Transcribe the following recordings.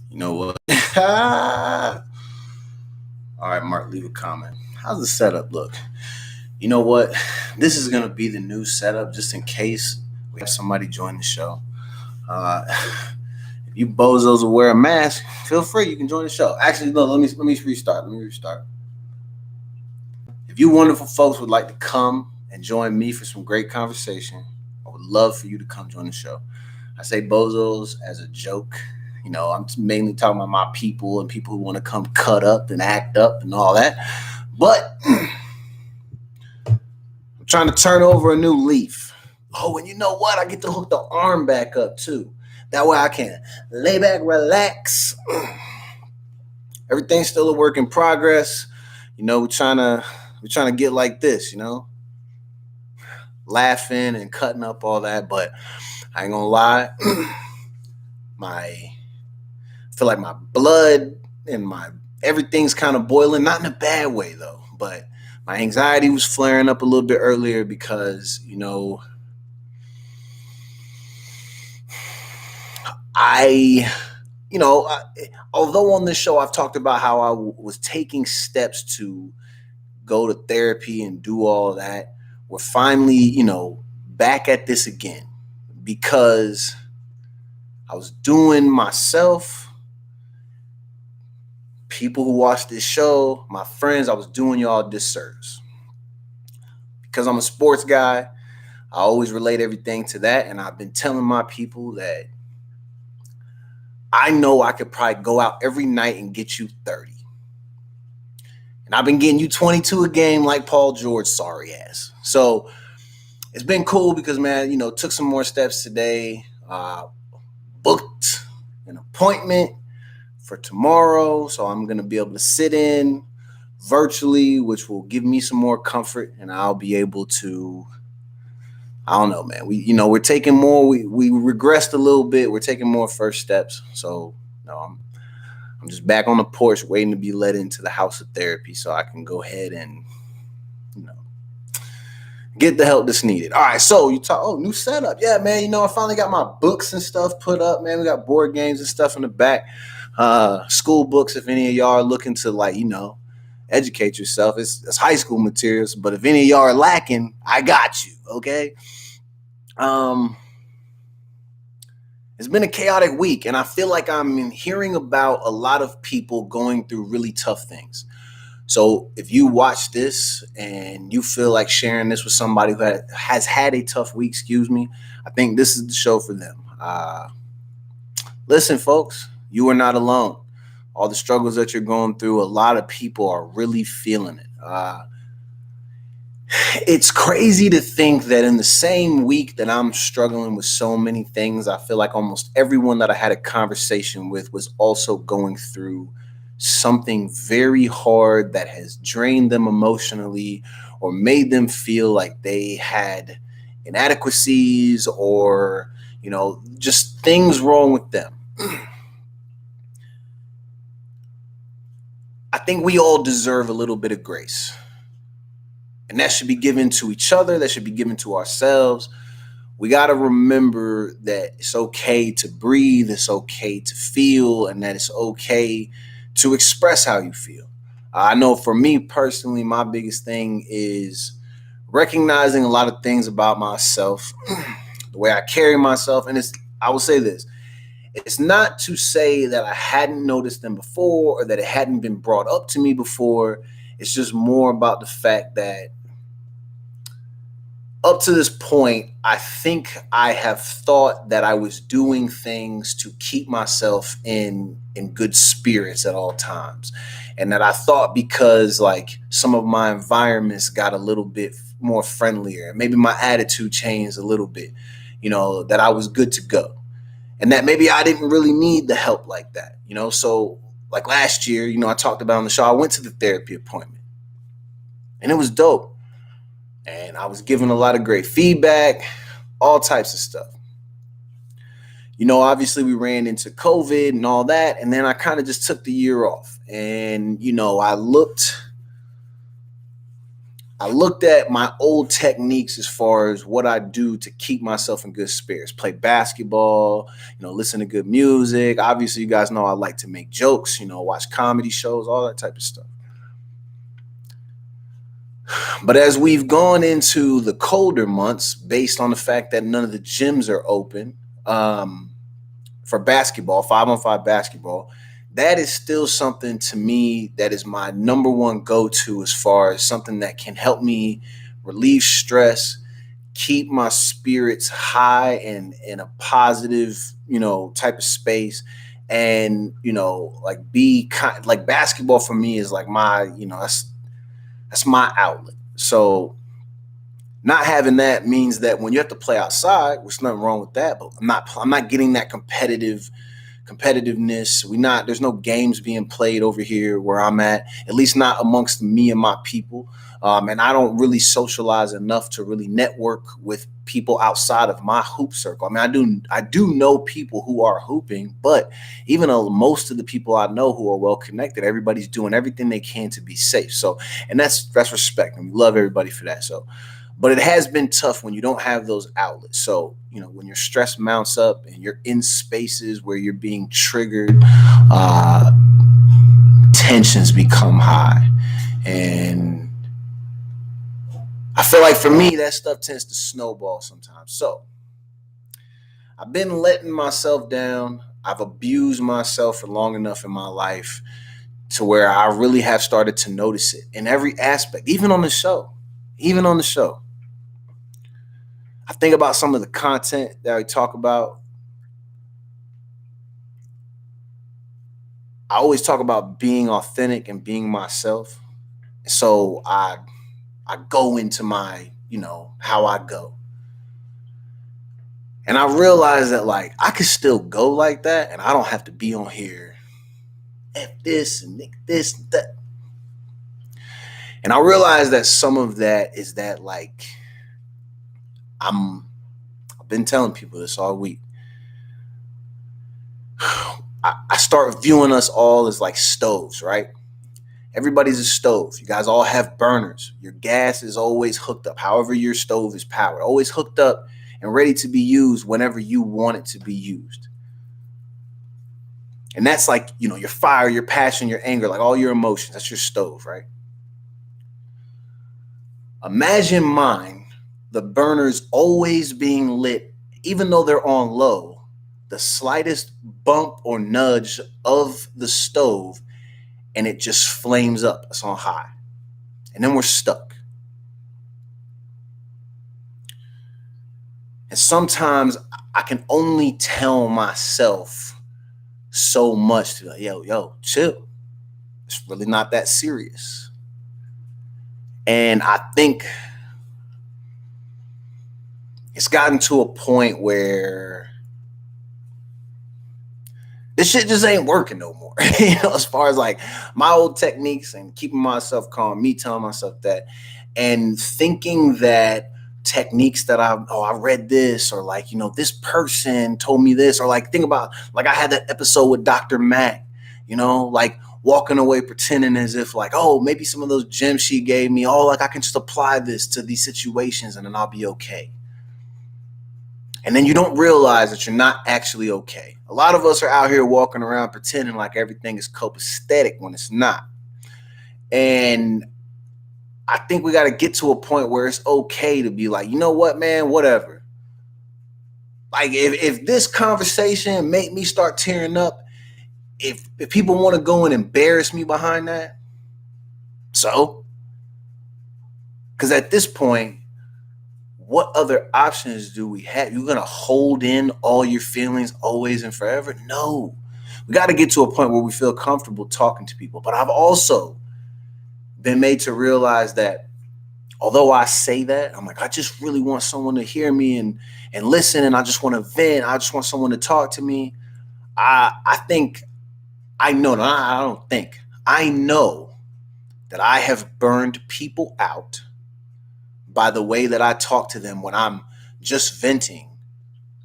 You know what? All right, Mark, leave a comment. How's the setup look? You know what? This is going to be the new setup just in case we have somebody join the show. Uh, if you bozos will wear a mask, feel free. You can join the show. Actually, no, let me restart. Let me restart. If you wonderful folks would like to come and join me for some great conversation, I would love for you to come join the show. I say bozos as a joke. I'm mainly talking about my people and people who want to come cut up and act up and all that. But I'm trying to turn over a new leaf. Oh, and you know what? I get to hook the arm back up too. That way I can lay back, relax. Everything's still a work in progress. We're trying to get like this, laughing and cutting up all that. But I ain't gonna lie, I feel like my blood and my everything's kind of boiling, not in a bad way though, but my anxiety was flaring up a little bit earlier because I although on this show I've talked about how I was taking steps to go to therapy and do all that, we're finally back at this again because I was doing myself, people who watch this show, my friends, I was doing y'all a disservice. Because I'm a sports guy, I always relate everything to that. And I've been telling my people that I know I could probably go out every night and get you 30. And I've been getting you 22 a game like Paul George, sorry ass. So it's been cool because, man, took some more steps today. Booked an appointment for tomorrow. So I'm going to be able to sit in virtually, which will give me some more comfort, and I'll be able to, I don't know, man. We're taking more, we regressed a little bit. We're taking more first steps. So I'm just back on the porch waiting to be led into the house of therapy so I can go ahead and, get the help that's needed. All right, so you talk, new setup. Yeah, man, I finally got my books and stuff put up, man. We got board games and stuff in the back. School books, if any of y'all are looking to, educate yourself. It's high school materials, but if any of y'all are lacking, I got you, okay? It's been a chaotic week, and I feel like I'm hearing about a lot of people going through really tough things. So if you watch this and you feel like sharing this with somebody who has had a tough week, I think this is the show for them. Listen, folks, you are not alone. All the struggles that you're going through, a lot of people are really feeling it. It's crazy to think that in the same week that I'm struggling with so many things, I feel like almost everyone that I had a conversation with was also going through something very hard that has drained them emotionally or made them feel like they had inadequacies or, just things wrong with them. I think we all deserve a little bit of grace. And that should be given to each other. That should be given to ourselves. We got to remember that it's okay to breathe. It's okay to feel, and that it's okay to express how you feel. I know for me personally, my biggest thing is recognizing a lot of things about myself, the way I carry myself. And I will say this, it's not to say that I hadn't noticed them before or that it hadn't been brought up to me before. It's just more about the fact that up to this point, I think I have thought that I was doing things to keep myself in good spirits at all times. And that I thought because like some of my environments got a little bit more friendlier, maybe my attitude changed a little bit, that I was good to go. And that maybe I didn't really need the help like that, So like last year, I talked about on the show, I went to the therapy appointment and it was dope. And I was given a lot of great feedback, all types of stuff. Obviously we ran into COVID and all that. And then I kind of just took the year off. And, I looked I looked at my old techniques as far as what I do to keep myself in good spirits. Play basketball, listen to good music. Obviously, you guys know I like to make jokes, watch comedy shows, all that type of stuff. But as we've gone into the colder months, based on the fact that none of the gyms are open for basketball, 5-on-5 basketball, that is still something to me that is my number one go-to as far as something that can help me relieve stress, keep my spirits high and in a positive, type of space. And, like like basketball for me is like my, that's my outlet. So not having that means that when you have to play outside, there's nothing wrong with that, but I'm not getting that competitiveness. There's no games being played over here where I'm at least not amongst me and my people. And I don't really socialize enough to really network with people outside of my hoop circle. I mean, I do know people who are hooping, but even though most of the people I know who are well connected, everybody's doing everything they can to be safe. So, and that's respect, and we love everybody for that. So, but it has been tough when you don't have those outlets. So, when your stress mounts up and you're in spaces where you're being triggered, tensions become high. And I feel like for me, that stuff tends to snowball sometimes. So I've been letting myself down. I've abused myself for long enough in my life to where I really have started to notice it in every aspect, even on the show. I think about some of the content that I talk about. I always talk about being authentic and being myself. So I go into my, how I go. And I realize that like I could still go like that and I don't have to be on here F this and this and that. And I realize that some of that is that like I've been telling people this all week. I start viewing us all as like stoves, right? Everybody's a stove. You guys all have burners. Your gas is always hooked up, however your stove is powered, always hooked up and ready to be used whenever you want it to be used. And that's like, your fire, your passion, your anger, like all your emotions. That's your stove, right? Imagine mine, the burners always being lit, even though they're on low. The slightest bump or nudge of the stove, and it just flames up. It's on high. And then we're stuck. And sometimes I can only tell myself so much to like, yo, chill. It's really not that serious. And I think it's gotten to a point where this shit just ain't working no more. As far as like my old techniques and keeping myself calm, me telling myself that, and thinking that techniques that I read this, or like, this person told me this, or like think about like I had that episode with Dr. Mac, like walking away pretending as if like, oh, maybe some of those gems she gave me, like I can just apply this to these situations and then I'll be okay. And then you don't realize that you're not actually okay. A lot of us are out here walking around pretending like everything is copacetic when it's not. And I think we got to get to a point where it's okay to be like, you know what, man, whatever. Like if this conversation made me start tearing up, if people want to go and embarrass me behind that, so, because at this point, what other options do we have? You're going to hold in all your feelings always and forever? No. We got to get to a point where we feel comfortable talking to people. But I've also been made to realize that although I say that, I'm like, I just really want someone to hear me and listen, and I just want to vent. I just want someone to talk to me. I know that I have burned people out by the way that I talk to them when I'm just venting,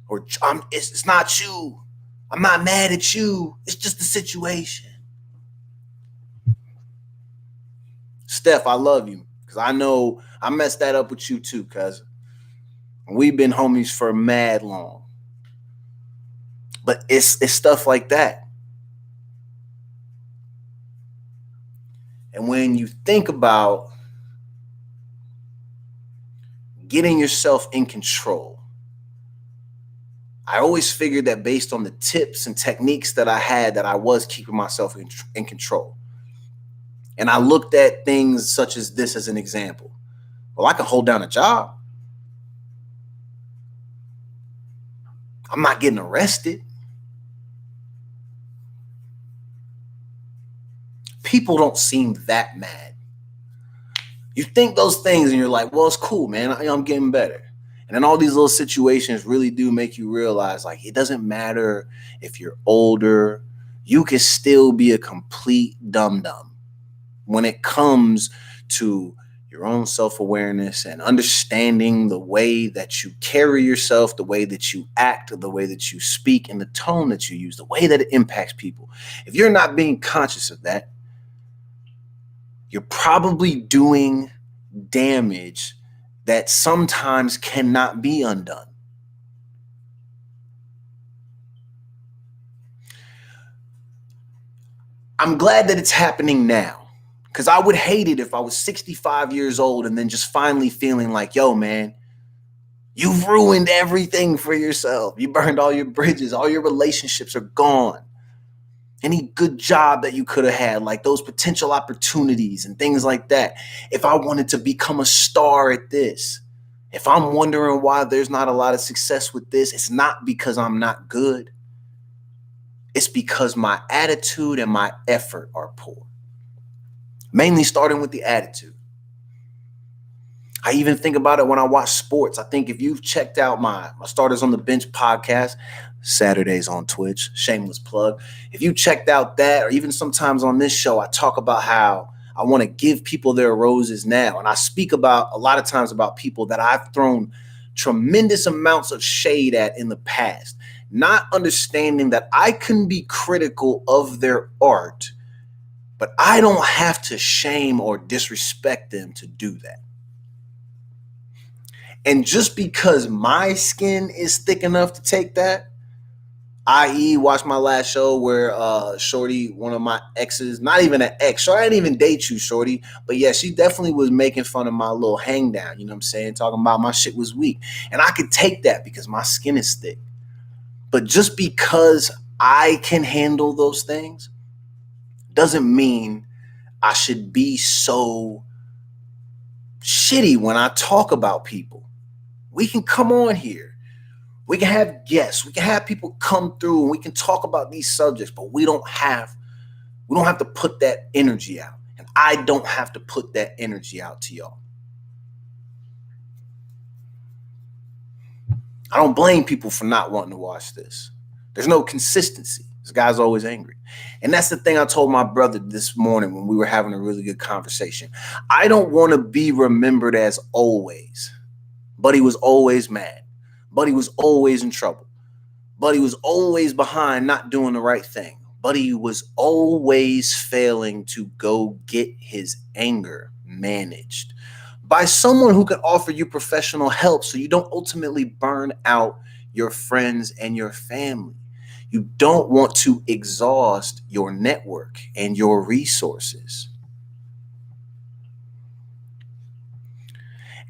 or it's not you. I'm not mad at you. It's just the situation. Steph, I love you because because I know I messed that up with you too, cuz we've been homies for mad long. But it's stuff like that. And when you think about getting yourself in control, I always figured that based on the tips and techniques that I had, that I was keeping myself in control. And I looked at things such as this as an example. Well, I can hold down a job. I'm not getting arrested. People don't seem that mad. You think those things and you're like, well, it's cool, man. I'm getting better. And then all these little situations really do make you realize, like, it doesn't matter if you're older. You can still be a complete dum-dum when it comes to your own self-awareness and understanding the way that you carry yourself, the way that you act, the way that you speak, and the tone that you use, the way that it impacts people. If you're not being conscious of that, you're probably doing damage that sometimes cannot be undone. I'm glad that it's happening now, because I would hate it if I was 65 years old and then just finally feeling like, yo, man, you've ruined everything for yourself. You burned all your bridges. All your relationships are gone. Any good job that you could have had, like those potential opportunities and things like that. If I wanted to become a star at this, if I'm wondering why there's not a lot of success with this, it's not because I'm not good. It's because my attitude and my effort are poor. Mainly starting with the attitude. I even think about it when I watch sports. I think if you've checked out my Starters on the Bench podcast, Saturdays on Twitch, shameless plug. If you checked out that, or even sometimes on this show, I talk about how I want to give people their roses now. And I speak about a lot of times about people that I've thrown tremendous amounts of shade at in the past, not understanding that I can be critical of their art, but I don't have to shame or disrespect them to do that. And just because my skin is thick enough to take that, i.e., watch my last show where Shorty, one of my exes, not even an ex, so I didn't even date you, Shorty, but yeah, she definitely was making fun of my little hang down, you know what I'm saying, talking about my shit was weak. And I could take that because my skin is thick. But just because I can handle those things doesn't mean I should be so shitty when I talk about people. We can come on here. We can have guests. We can have people come through and we can talk about these subjects, but we don't have to put that energy out. And I don't have to put that energy out to y'all. I don't blame people for not wanting to watch this. There's no consistency. This guy's always angry. And that's the thing I told my brother this morning when we were having a really good conversation. I don't want to be remembered as always. Buddy was always mad. Buddy was always in trouble. Buddy was always behind, not doing the right thing. Buddy was always failing to go get his anger managed by someone who can offer you professional help so you don't ultimately burn out your friends and your family. You don't want to exhaust your network and your resources.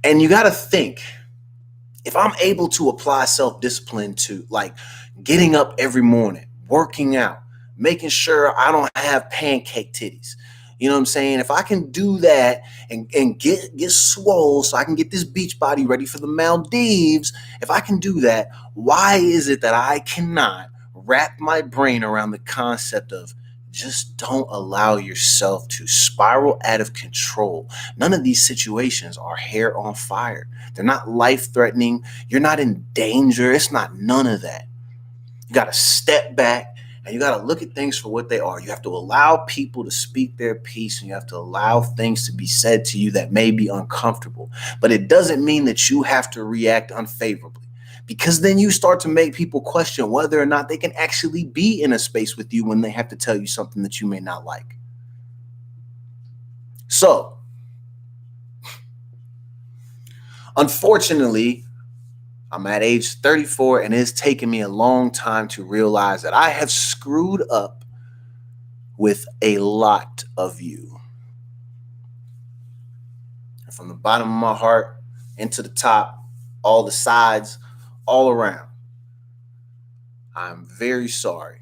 And you got to think, if I'm able to apply self-discipline to like getting up every morning, working out, making sure I don't have pancake titties, you know what I'm saying? If I can do that and get swole so I can get this beach body ready for the Maldives, if I can do that, why is it that I cannot wrap my brain around the concept of just don't allow yourself to spiral out of control? None of these situations are hair on fire. They're not life-threatening. You're not in danger. It's not none of that. You got to step back and you got to look at things for what they are. You have to allow people to speak their piece, and you have to allow things to be said to you that may be uncomfortable. But it doesn't mean that you have to react unfavorably, because then you start to make people question whether or not they can actually be in a space with you when they have to tell you something that you may not like. So Unfortunately, I'm at age 34, and it's taken me a long time to realize that I have screwed up with a lot of you. From the bottom of my heart into the top, all the sides, all around, I'm very sorry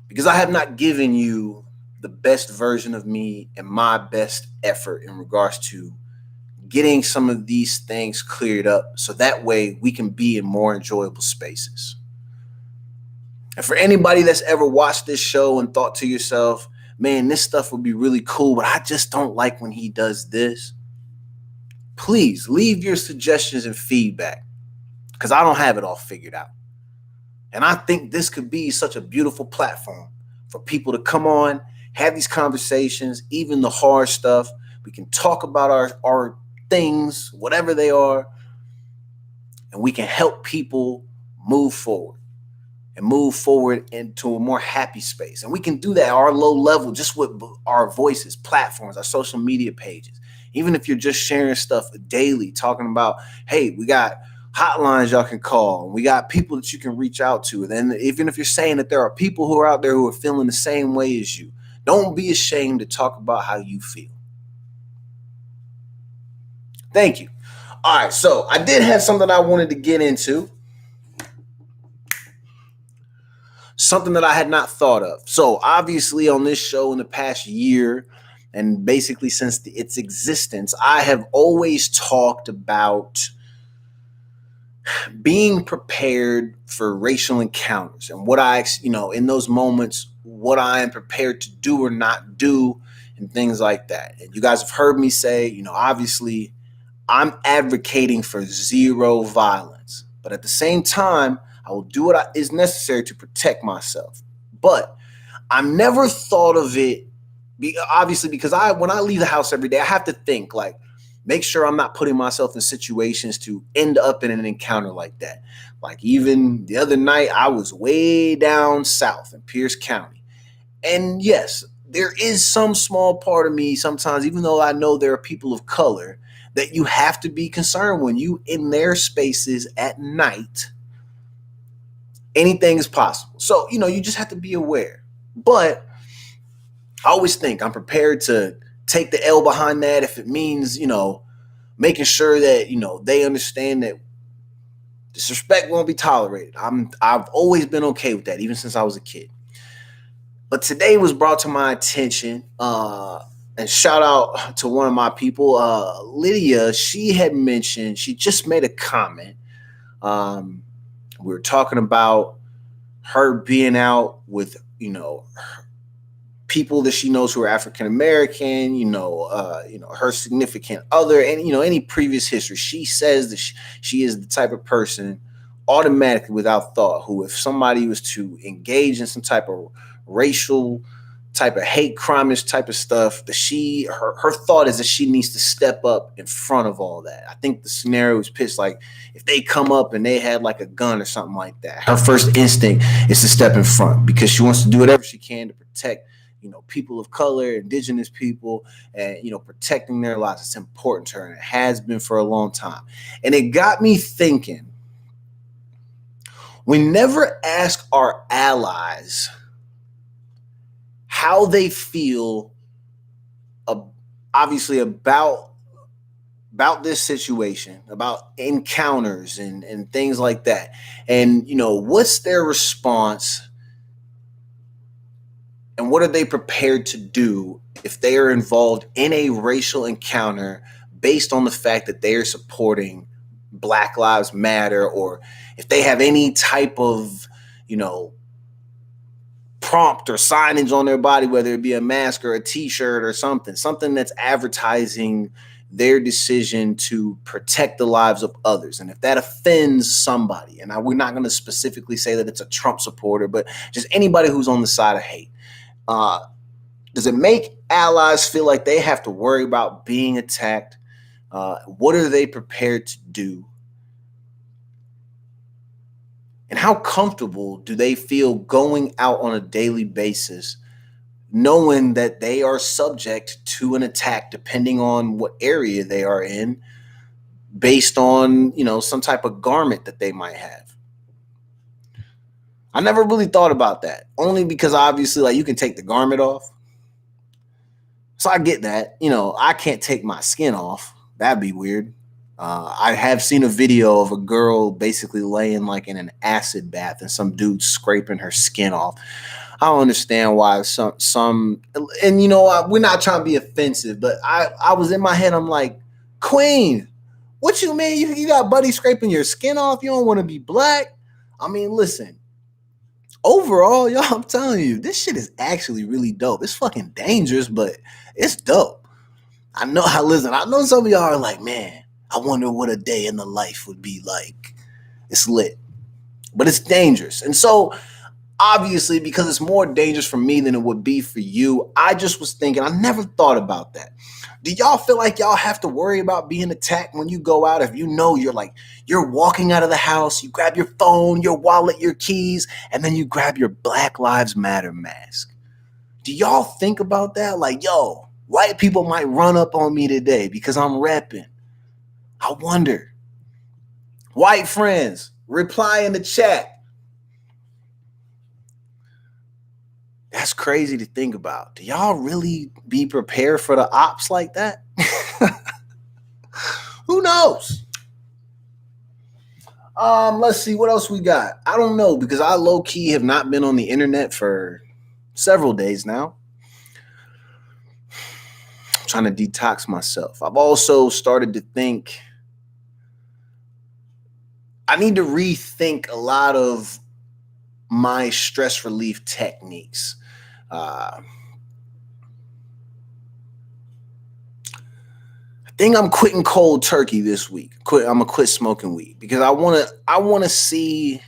because I have not given you the best version of me and my best effort in regards to getting some of these things cleared up so that way we can be in more enjoyable spaces. And for anybody that's ever watched this show and thought to yourself, man, this stuff would be really cool, but I just don't like when he does this, please leave your suggestions and feedback because I don't have it all figured out. And I think this could be such a beautiful platform for people to come on, have these conversations, even the hard stuff. We can talk about our things, whatever they are, and we can help people move forward into a more happy space. And we can do that at our low level just with our voices, platforms, our social media pages. Even if you're just sharing stuff daily, talking about, hey, we got hotlines y'all can call. We got people that you can reach out to. And then even if you're saying that there are people who are out there who are feeling the same way as you, don't be ashamed to talk about how you feel. Thank you. All right, so I did have something I wanted to get into. Something that I had not thought of. So obviously on this show in the past year, and basically since its existence, I have always talked about being prepared for racial encounters and what in those moments, what I am prepared to do or not do and things like that. And you guys have heard me say, obviously I'm advocating for zero violence, but at the same time, I will do what is necessary to protect myself. But I've never thought of it, obviously, because when I leave the house every day, I have to think, like, make sure I'm not putting myself in situations to end up in an encounter like that. Like even the other night, I was way down south in Pierce County. And yes, there is some small part of me sometimes, even though I know there are people of color, that you have to be concerned when you in their spaces at night. Anything is possible. So, you just have to be aware. But I always think I'm prepared to take the L behind that if it means, making sure that, they understand that disrespect won't be tolerated. I've always been okay with that, even since I was a kid. But today was brought to my attention, and shout out to one of my people, Lydia. She just made a comment. We were talking about her being out with, people that she knows who are African American, her significant other, and any previous history. She says that she is the type of person, automatically without thought, who if somebody was to engage in some type of racial type of hate crime-ish type of stuff, that her thought is that she needs to step up in front of all that. I think the scenario is pitched like if they come up and they had like a gun or something like that, her first instinct is to step in front because she wants to do whatever she can to protect people of color, indigenous people, and protecting their lives. It's important to her, and it has been for a long time. And it got me thinking, we never ask our allies how they feel, obviously about this situation, about encounters and things like that. And, what's their response and what are they prepared to do if they are involved in a racial encounter based on the fact that they are supporting Black Lives Matter, or if they have any type of, prompt or signage on their body, whether it be a mask or a t-shirt or something that's advertising their decision to protect the lives of others. And if that offends somebody, and we're not going to specifically say that it's a Trump supporter, but just anybody who's on the side of hate, does it make allies feel like they have to worry about being attacked? What are they prepared to do? And how comfortable do they feel going out on a daily basis, knowing that they are subject to an attack, depending on what area they are in, based on, some type of garment that they might have. I never really thought about that, only because obviously, like, you can take the garment off. So I get that. I can't take my skin off. That'd be weird. I have seen a video of a girl basically laying like in an acid bath and some dude scraping her skin off. I don't understand why some and we're not trying to be offensive, but I was in my head, I'm like, Queen, what you mean you got buddy scraping your skin off? You don't want to be black? I mean, listen. Overall, y'all, I'm telling you, this shit is actually really dope. It's fucking dangerous, but it's dope. I know some of y'all are like, man, I wonder what a day in the life would be like. It's lit, but it's dangerous. And so, obviously, because it's more dangerous for me than it would be for you, I just was thinking, I never thought about that. Do y'all feel like y'all have to worry about being attacked when you go out? If you're walking out of the house, you grab your phone, your wallet, your keys, and then you grab your Black Lives Matter mask. Do y'all think about that? Like, yo, white people might run up on me today because I'm repping. I wonder. White friends, reply in the chat. That's crazy to think about. Do y'all really be prepared for the ops like that? Who knows? Let's see what else we got. I don't know, because I low-key have not been on the internet for several days now. I'm trying to detox myself. I've also started to think I need to rethink a lot of my stress relief techniques. I think I'm quitting cold turkey this week. I'm gonna quit smoking weed because I wanna see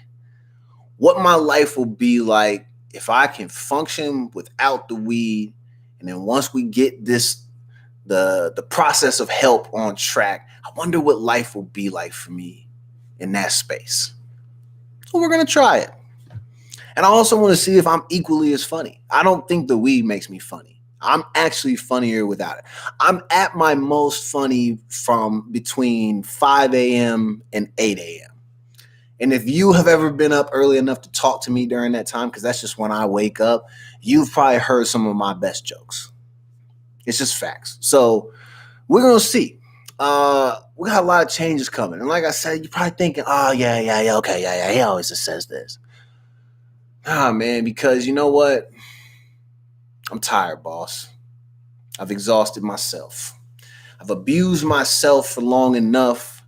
what my life will be like if I can function without the weed. And then once we get the process of help on track, I wonder what life will be like for me in that space. So we're gonna try it. And I also want to see if I'm equally as funny. I don't think the weed makes me funny. I'm actually funnier without it. I'm at my most funny from between 5 a.m. and 8 a.m. And if you have ever been up early enough to talk to me during that time, because that's just when I wake up, you've probably heard some of my best jokes. It's just facts. So we're going to see. We got a lot of changes coming. And like I said, you're probably thinking, oh, yeah, okay, yeah, he always just says this. Man, because you know what? I'm tired, boss. I've exhausted myself. I've abused myself for long enough.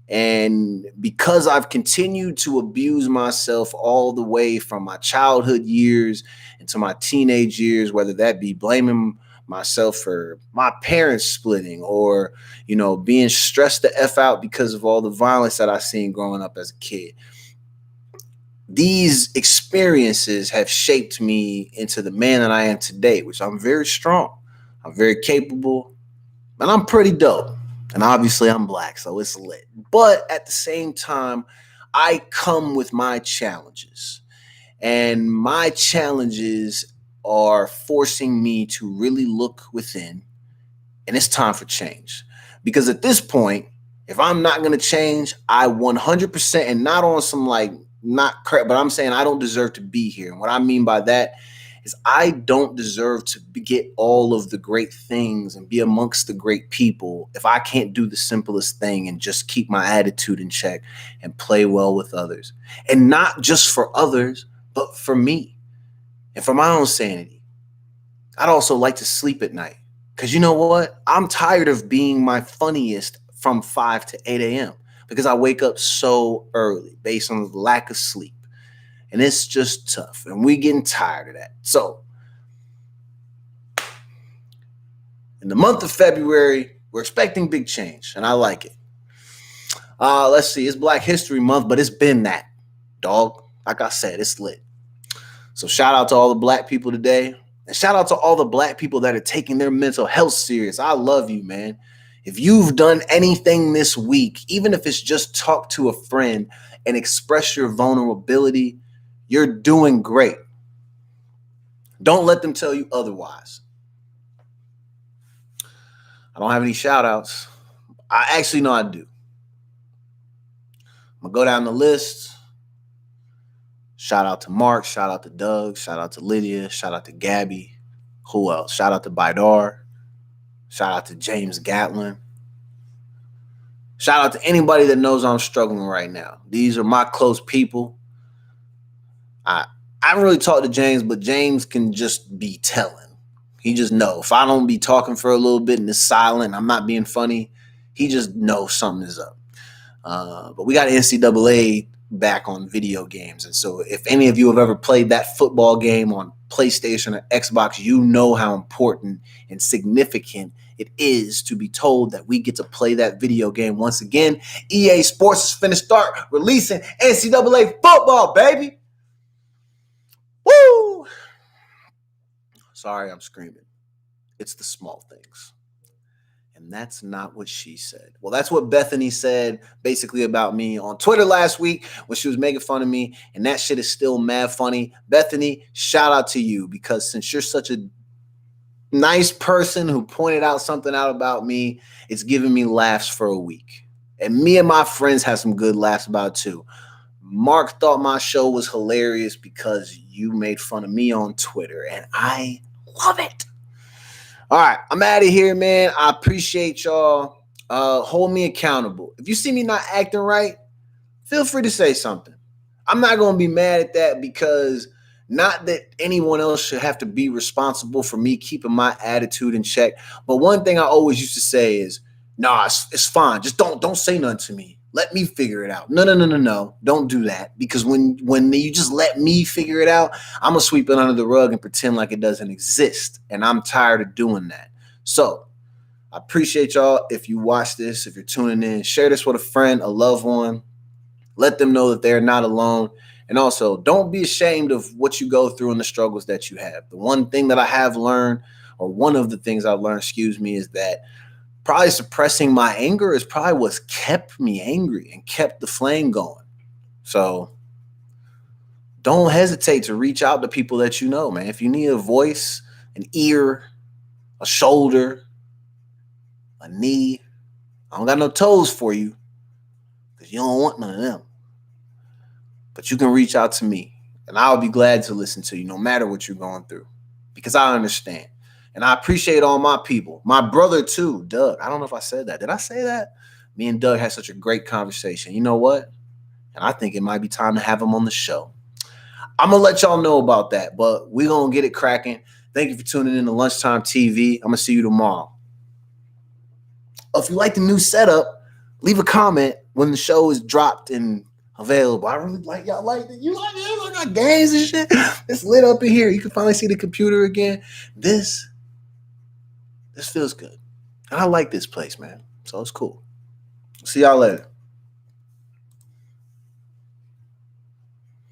And because I've continued to abuse myself all the way from my childhood years into my teenage years, whether that be blaming myself for my parents splitting or, being stressed the F out because of all the violence that I seen growing up as a kid. These experiences have shaped me into the man that I am today, which I'm very strong. I'm very capable, and I'm pretty dope. And obviously I'm black, so it's lit. But at the same time, I come with my challenges. And my challenges are forcing me to really look within. And it's time for change. Because at this point, if I'm not going to change, I 100%, and not on some not correct, but I'm saying I don't deserve to be here. And what I mean by that is I don't deserve to get all of the great things and be amongst the great people if I can't do the simplest thing and just keep my attitude in check and play well with others. And not just for others, but for me and for my own sanity. I'd also like to sleep at night because you know what? I'm tired of being my funniest from 5 to 8 a.m. because I wake up so early based on the lack of sleep. And it's just tough. And we're getting tired of that. So, in the month of February, we're expecting big change. And I like it. Let's see. It's Black History Month, but it's been that, dog. Like I said, it's lit. So, shout out to all the black people today. And shout out to all the black people that are taking their mental health serious. I love you, man. If you've done anything this week, even if it's just talk to a friend and express your vulnerability, you're doing great. Don't let them tell you otherwise. I don't have any shout outs. I actually know I do. I'm going to go down the list. Shout out to Mark. Shout out to Doug. Shout out to Lydia. Shout out to Gabby. Who else? Shout out to Bidar. Shout out to James Gatlin. Shout out to anybody that knows I'm struggling right now. These are my close people. I haven't really talked to James, but James can just be telling. He just know. If I don't be talking for a little bit and it's silent, I'm not being funny, he just knows something is up. But we got NCAA back on video games. And so if any of you have ever played that football game on PlayStation or Xbox, you know how important and significant it is to be told that we get to play that video game once again. EA Sports is finna start releasing NCAA football, baby. Woo! Sorry, I'm screaming. It's the small things. And that's not what she said. Well, that's what Bethany said basically about me on Twitter last week when she was making fun of me. And that shit is still mad funny. Bethany, shout out to you, because since you're such a nice person who pointed out something out about me, it's giving me laughs for a week. And me and my friends have some good laughs about it too. Mark thought my show was hilarious because you made fun of me on Twitter, and I love it. All right, I'm out of here, man. I appreciate y'all. Hold me accountable. If you see me not acting right, feel free to say something. I'm not going to be mad at that, because not that anyone else should have to be responsible for me keeping my attitude in check. But one thing I always used to say is, nah, it's fine. Just don't say nothing to me. Let me figure it out. No. Don't do that. Because when you just let me figure it out, I'm going to sweep it under the rug and pretend like it doesn't exist. And I'm tired of doing that. So I appreciate y'all. If you watch this, if you're tuning in, share this with a friend, a loved one. Let them know that they're not alone. And also, don't be ashamed of what you go through and the struggles that you have. The one thing that I have learned, or one of the things I've learned, is that probably suppressing my anger is probably what's kept me angry and kept the flame going. So don't hesitate to reach out to people that you know, man. If you need a voice, an ear, a shoulder, a knee, I don't got no toes for you, because you don't want none of them. But you can reach out to me, and I'll be glad to listen to you no matter what you're going through, because I understand. And I appreciate all my people. My brother, too, Doug. I don't know if I said that. Did I say that? Me and Doug had such a great conversation. You know what? And I think it might be time to have him on the show. I'm going to let y'all know about that, but we're going to get it cracking. Thank you for tuning in to Lunchtime TV. I'm going to see you tomorrow. If you like the new setup, leave a comment when the show is dropped and available. I really like y'all. Like it. You like it? I got games and shit. It's lit up in here. You can finally see the computer again. This feels good. And I like this place, man. So it's cool. See y'all later.